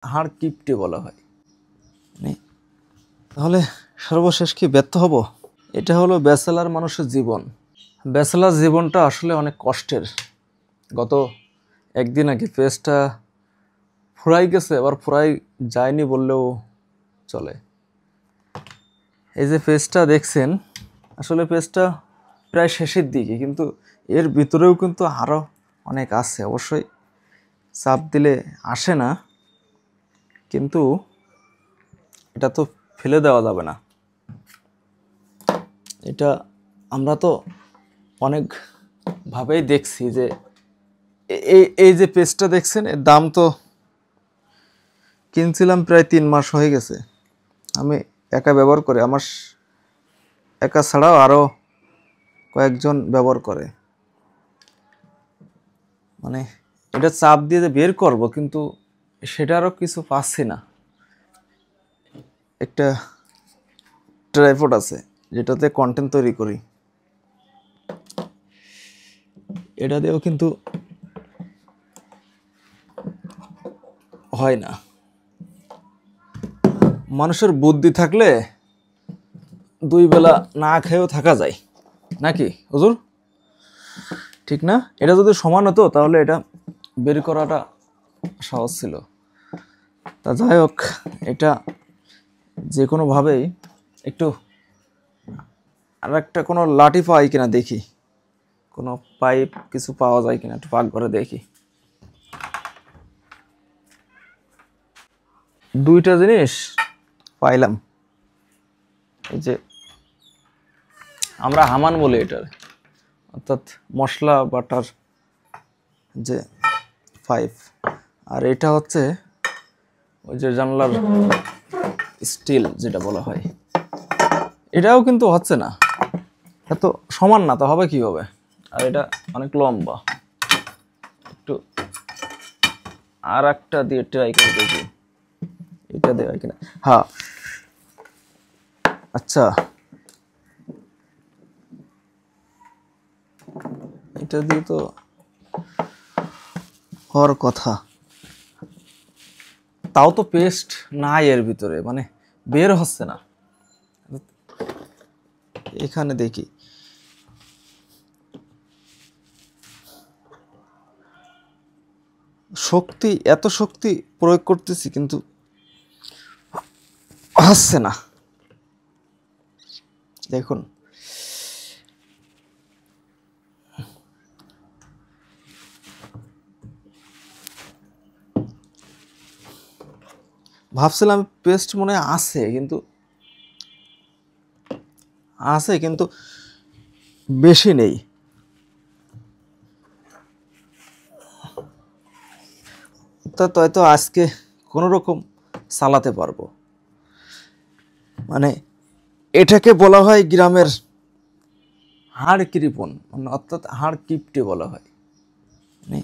হাড় কিপটে বলা হয়। তাহলে সর্বশেষ কি ব্যর্থ হব? এটা হলো ব্যাচেলার মানুষের জীবন। ব্যাচেলার জীবনটা আসলে অনেক কষ্টের। গত একদিন আগে পেজটা ফুরাই গেছে, আবার ফুরাই যায়নি বললেও চলে। এই যে পেজটা দেখছেন, আসলে পেজটা প্রায় শেষের দিকে, কিন্তু এর ভিতরেও কিন্তু আরও অনেক আছে। অবশ্যই চাপ দিলে আসে না, কিন্তু এটা তো ফেলে দেওয়া যাবে না। এটা আমরা তো অনেকভাবেই দেখছি যে এই যে পেজটা দেখছেন, এর দাম তো কিনছিলাম প্রায় 3 মাস হয়ে গেছে। আমি একা ব্যবহার করে, আমার একা ছাড়াও আরও কয়েকজন ব্যবহার করে। মানে এটা চাপ দিয়ে যে বের করব, কিন্তু সেটারও কিছু পাচ্ছি না। একটা ট্রাইপড আছে যেটাতে কন্টেন্ট তৈরি করি, এটা দিয়েও কিন্তু হয় না। মানুষের বুদ্ধি থাকলে 2 বেলা না খেয়েও থাকা যায়, নাকি হুজুর? ঠিক না? এটা যদি সমান হতো তাহলে এটা বের করাটা সহজ ছিল। তা যাই হোক, এটা যে কোনোভাবেই একটু আর একটা কোনো লাঠি পাই কিনা দেখি, কোনো পাইপ কিছু পাওয়া যায় কিনা একটু পাকঘরে দেখি। 2টা জিনিস পাইলাম। এই যে আমরা হামান বলি এটার, অর্থাৎ মশলা বাটার যে পাইপ, আর এটা হচ্ছে ওই যে জানলার স্টিল যেটা বলা হয়। এটাও কিন্তু হচ্ছে না, এত সমান না, তো হবে কি হবে? আর এটা অনেক লম্বা, একটু আর একটা দিয়ে ট্রাই করে দেখি এটা দেওয়া কিনা। হ্যাঁ, আচ্ছা, এটা দিয়ে তো হওয়ার কথা। তাও তো পেস্ট নাই এর ভিতরে, মানে বের হচ্ছে না। এখানে দেখি, এত শক্তি প্রয়োগ করতেছি কিন্তু হচ্ছে না। দেখুন, ভাবছিলাম পেস্ট মনে আছে, কিন্তু বেশি নেই। তা তো আজকে কোনো রকম চালাতে পারবো। মানে এটাকে বলা হয় গ্রামের হাড় কৃপণ, মানে অর্থাৎ হাড় কিপটে বলা হয়। মানে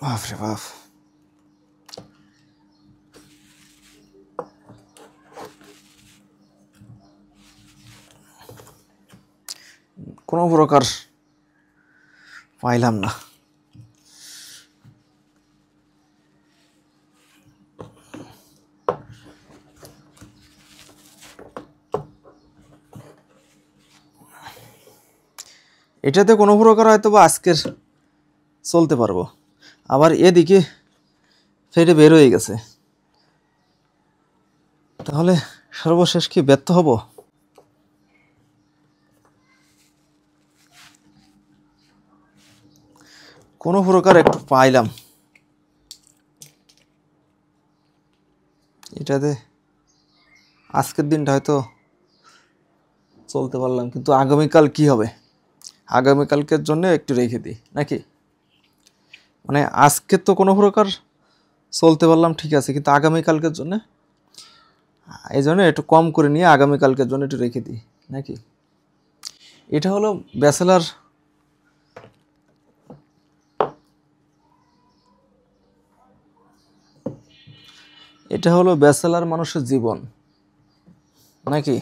বাপরে বাপ, কোনো প্রকার পাইলাম না। এটাতে কোনো প্রকার হয়তো বা আজকের চলতে পারবো। আবার এদিকে ফেটে বের হয়ে গেছে। তাহলে সর্বশেষ কি ব্যর্থ হব? কোনো প্রকার একটু পাইলাম। এটাতে আজকের দিনটা হয়তো চলতে পারলাম, কিন্তু আগামীকাল কি হবে? আগামীকালকের জন্য একটু রেখে দিই নাকি? মানে আজকে তো কোনো প্রকার চলতে পারলাম, ঠিক আছে, কিন্তু আগামীকালকের জন্য, এই জন্য একটু কম করে নিয়ে আগামীকালকের জন্য একটু রেখে দিই নাকি? এটা হলো ব্যাচেলার, এটা হলো ব্যাচেলার মানুষের জীবন নাকি?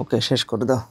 ওকে, শেষ করে দাও।